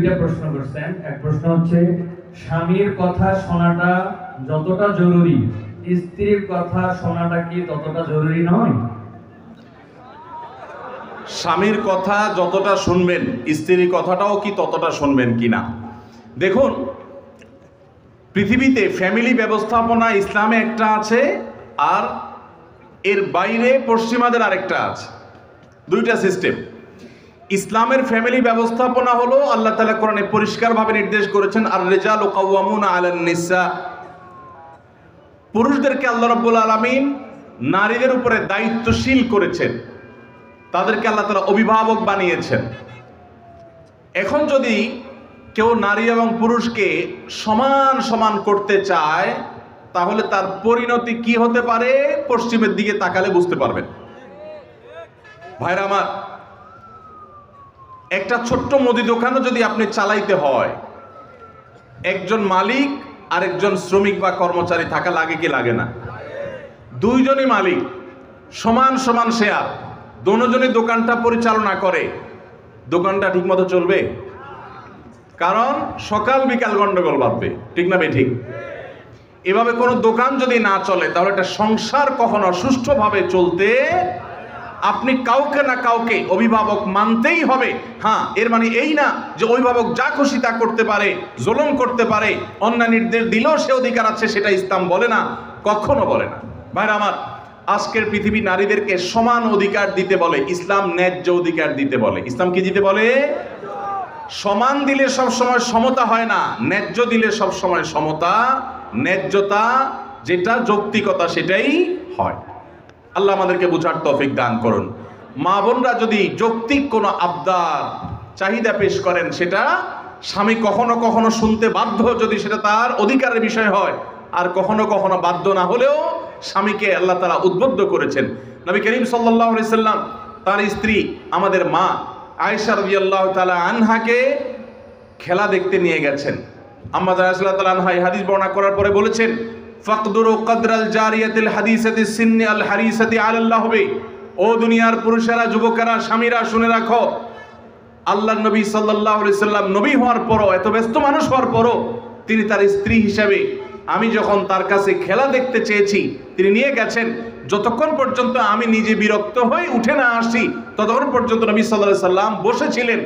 দুইটা প্রশ্ন করছেন। এক প্রশ্ন হচ্ছে, স্বামীর কথা শোনাটা যতটা জরুরি, স্ত্রীর কথা শোনাটা কি ততটা জরুরি নয়? স্বামীর কথা যতটা শুনবেন, স্ত্রীর কথাটাও কি ততটা শুনবেন কিনা? দেখুন, পৃথিবীতে ফ্যামিলি ব্যবস্থাপনা ইসলামে একটা আছে, আর এর বাইরে পশ্চিমাদের আরেকটা আছে। দুইটা সিস্টেম। ইসলামের ফ্যামিলি ব্যবস্থাপনা হলো আল্লাহ তাআলা কোরআনে পরিষ্কারভাবে নির্দেশ করেছেন, আর রিজালু কাওয়ামুনা আলান নিসা। পুরুষদেরকে আল্লাহ রাব্বুল আলামিন নারীদের উপরে দায়িত্বশীল করেছেন, তাদেরকে আল্লাহ তাআলা অভিভাবক বানিয়েছেন। এখন যদি কেউ নারী এবং পুরুষকে সমান সমান করতে চায়, তাহলে তার পরিণতি কি হতে পারে পশ্চিমের দিকে তাকালে বুঝতে পারবেন। ভাইরা আমার, একটা ছোট্ট মুদি দোকানও যদি আপনি চালাইতে হয়, একজন মালিক আর একজন শ্রমিক বা কর্মচারী থাকা লাগে কি লাগে না? দুইজনই মালিক, সমান সমান শেয়ার, দুজনই দোকানটা পরিচালনা করে, দোকানটা ঠিক মতো চলবে? কারণ সকাল বিকাল গন্ডগোল বাঁধবে, ঠিক না ঠিক? এভাবে কোনো দোকান যদি না চলে, তাহলে একটা সংসার কখনো সুষ্ঠুভাবে চলতে আপনি কাউকে না কাউকে অভিভাবক মানতেই হবে। হ্যাঁ, এর মানে এই না যে অভিভাবক যা খুশি তা করতে পারে, জুলুম করতে পারে, অন্যায় নির্দেশ দিলেও সে অধিকার আছে, সেটা ইসলাম বলে না, কখনো বলে না। ভাইরা আমার, আজকের পৃথিবী নারীদেরকে সমান অধিকার দিতে বলে, ইসলাম ন্যায্য অধিকার দিতে বলে। ইসলাম কি দিতে বলে? সমান দিলে সব সময় সমতা হয় না, ন্যায্য দিলে সব সময় সমতা, ন্যায্যতা যেটা যৌক্তিকতা সেটাই হয়। আল্লাহ আমাদেরকে বুঝার তৌফিক দান করুন। মা বোনরা যদি যৌক্তিক কোনো আবদার চাহিদা পেশ করেন, সেটা স্বামী কখনো কখনো শুনতে বাধ্য, যদি সেটা তার অধিকারের বিষয় হয়, আর কখনো কখনো বাধ্য না হলেও স্বামীকে আল্লাহ তাআলা উদ্বুদ্ধ করেছেন। নবী করিম সাল্লাল্লাহু আলাইহি সাল্লাম তার স্ত্রী আমাদের মা আয়েশা রাদিয়াল্লাহু তাআলা আনহাকে খেলা দেখতে নিয়ে গেছেন। আম্মা জান আয়েশা রাদিয়াল্লাহু তাআলা আনহা এই হাদিস বর্ণনা করার পরে বলেছেন, ফাকদুরু কদরাল জারিয়াতিল হাদিসাতি সিন্নি আল হারিসাতি আলাল লাহবি। ও দুনিয়ার পুরুষেরা, যুবকেরা, স্বামীরা, শুনে রাখো, আল্লাহর নবী সাল্লাল্লাহু আলাইহি সাল্লাম নবী হওয়ার পরও, এত ব্যস্ত মানুষ হওয়ার পরও, তিনি তার স্ত্রী হিসেবে আমি যখন তার কাছে খেলা দেখতে চেয়েছি, তিনি নিয়ে গেছেন। যতক্ষণ পর্যন্ত আমি নিজে বিরক্ত হয়ে উঠে না আসি, ততক্ষণ পর্যন্ত নবী সাল্লাল্লাহু আলাইহি সাল্লাম বসেছিলেন,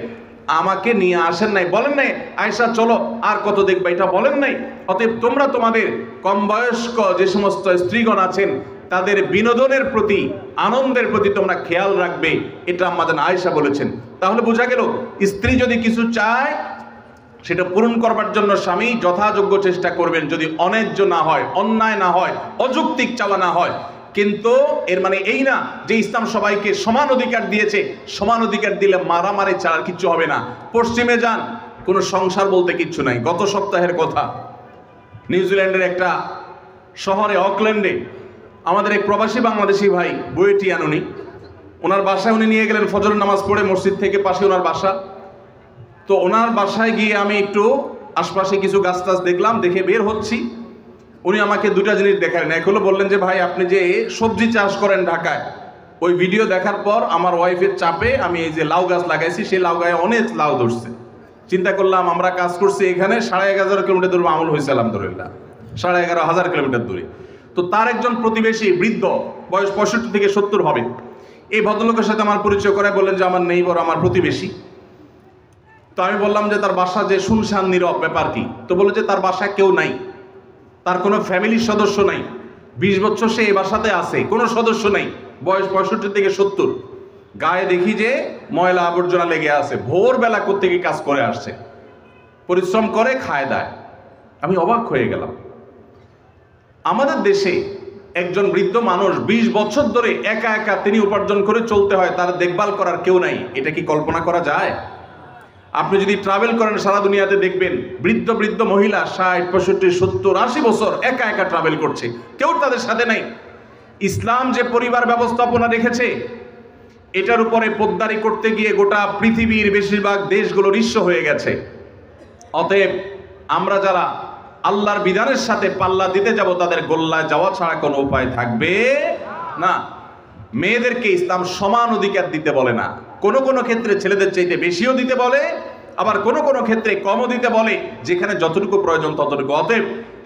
আমাকে নিয়ে আসেন নাই, বলেন নাই আয়েশা চলো আর কত দেখবা, এটা বলেন নাই। অতএব তোমরা তোমাদের কম বয়স্ক যে সমস্ত স্ত্রীগণ আছেন, তাদের বিনোদনের প্রতি, আনন্দের প্রতি তোমরা খেয়াল রাখবে, এটা আমাদের আয়েশা বলেছেন। তাহলে বোঝা গেল, স্ত্রী যদি কিছু চায়, সেটা পূরণ করবার জন্য স্বামী যথাযোগ্য চেষ্টা করবেন, যদি অন্যায্য না হয়, অন্যায় না হয়, অযৌক্তিক চাওয়া না হয়। কিন্তু এর মানে এই না যে ইসলাম সবাইকে সমান অধিকার দিয়েছে, সমান অধিকার দিলে মারামারি ছাড়া কিচ্ছু হবে না। পশ্চিমে যান, কোনো সংসার বলতে কিচ্ছু নাই। গত সপ্তাহের কথা, নিউজিল্যান্ডের একটা শহরে, অকল্যান্ডে, আমাদের এক প্রবাসী বাংলাদেশি ভাই বুয়েটি আনুনি, ওনার বাসায় উনি নিয়ে গেলেন ফজর নামাজ পড়ে, মসজিদ থেকে পাশে ওনার বাসা। তো ওনার বাসায় গিয়ে আমি একটু আশপাশে কিছু গাছ টাছ দেখলাম, দেখে বের হচ্ছি। উনি আমাকে দুটা জিনিস দেখালেন। এক হলো বললেন যে, ভাই আপনি যে সবজি চাষ করেন ঢাকায়, ওই ভিডিও দেখার পর আমার ওয়াইফের চাপে আমি এই যে লাউ গাছ লাগাইছি, সেই লাউ গায়ে অনেক লাউ ধরছে। চিন্তা করলাম, আমরা কাজ করছি এখানে 11,500 কিলোমিটার দূরে আমল হয়েছে আলহামদুলিল্লাহ, 11,500 কিলোমিটার দূরে। তো তার একজন প্রতিবেশী বৃদ্ধ, বয়স 65 থেকে 70 হবে, এই ভদ্রলোকের সাথে আমার পরিচয় করে বললেন যে আমার নেইবর, আমার প্রতিবেশী। তো আমি বললাম যে তার বাসা যে শুনশান নীরব, ব্যাপার কি? তো বললো যে তার বাসায় কেউ নাই, তার কোনো ফ্যামিলির সদস্য নাই, 20 বছর সে এই বাসাতে আছে, কোনো সদস্য নাই, বয়স 65 থেকে 70। গায়ে দেখি যে ময়লা আবর্জনা লেগে আছে, ভোরবেলা কোত্থেকে কাজ করে আসছে, পরিশ্রম করে খায় দায়। আমি অবাক হয়ে গেলাম। আমাদের দেশে একজন বৃদ্ধ মানুষ 20 বছর ধরে একা একা তিনি উপার্জন করে চলতে হয়, তার দেখভাল করার কেউ নাই। এটা কি কল্পনা করা যায়? আপনি যদি ট্রাভেল করেন সারা দুনিয়াতে দেখবেন বৃদ্ধ বৃদ্ধ মহিলা 60, 65, 70, 80 বছর একা একা ট্রাভেল করছে, কেউ তাদের সাথে নাই। ইসলাম যে পরিবার ব্যবস্থাপনা রেখেছে, এটার উপরে পোদ্দারি করতে গিয়ে গোটা পৃথিবীর বেশিরভাগ দেশগুলো নিঃস্ব হয়ে গেছে। অতএব আমরা যারা আল্লাহর বিধানের সাথে পাল্লা দিতে যাব, তাদের গোল্লায় যাওয়া ছাড়া কোনো উপায় থাকবে না। মেয়েদেরকে ইসলাম সমান অধিকার দিতে বলে না, কোনো কোনো ক্ষেত্রে ছেলেদের চাইতে বেশিও দিতে বলে, আবার কোনো কোনো ক্ষেত্রে কমও দিতে বলে, যেখানে যতটুকু প্রয়োজন ততটুকু। অতএব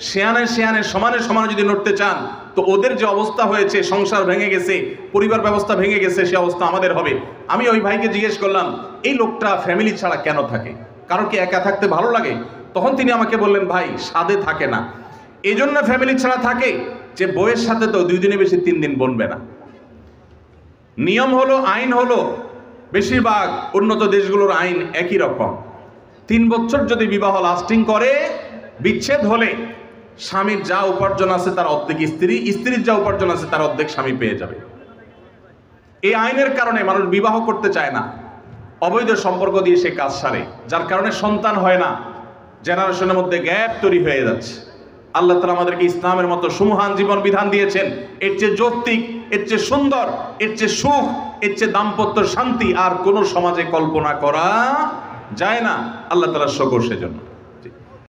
শেয়ানে শেয়ানে সমানে সমানে যদি নড়তে চান, তো ওদের যে অবস্থা হয়েছে, সংসার ভেঙে গেছে, পরিবার ব্যবস্থা ভেঙে গেছে, সে অবস্থা আমাদের হবে। আমি ওই ভাইকে জিজ্ঞেস করলাম, এই লোকটা ফ্যামিলি ছাড়া কেন থাকে? কারো কি একা থাকতে ভালো লাগে? তখন তিনি আমাকে বললেন, ভাই সাধে থাকে না, এই জন্য ফ্যামিলি ছাড়া থাকে যে বইয়ের সাথে তো 2 দিনে বেশি 3 দিন বনবে না। নিয়ম হলো, আইন হলো, বেশিরভাগ উন্নত দেশগুলোর আইন একই রকম। 3 বছর যদি বিবাহ লাস্টিং করে, বিচ্ছেদ হলে স্বামীর যা উপার্জন আছে তার অর্ধেক স্ত্রী, স্ত্রীর যা উপার্জন আছে তার অর্ধেক স্বামী পেয়ে যাবে। এই আইনের কারণে মানুষ বিবাহ করতে চায় না, অবৈধ সম্পর্ক দিয়ে সে কাজ সারে, যার কারণে সন্তান হয় না, জেনারেশনের মধ্যে গ্যাপ তৈরি হয়ে যাচ্ছে। আল্লাহ তাআলা আমাদেরকে ইসলামের মতো সুমহান জীবন বিধান দিয়েছেন, এর চেয়ে যৌক্তিক, এর চেয়ে সুন্দর, এর চেয়ে সুখ, এর চেয়ে দাম্পত্য শান্তি আর কোনো সমাজে কল্পনা করা যায় না। আল্লাহ তাআলার শুকর সেজন্য।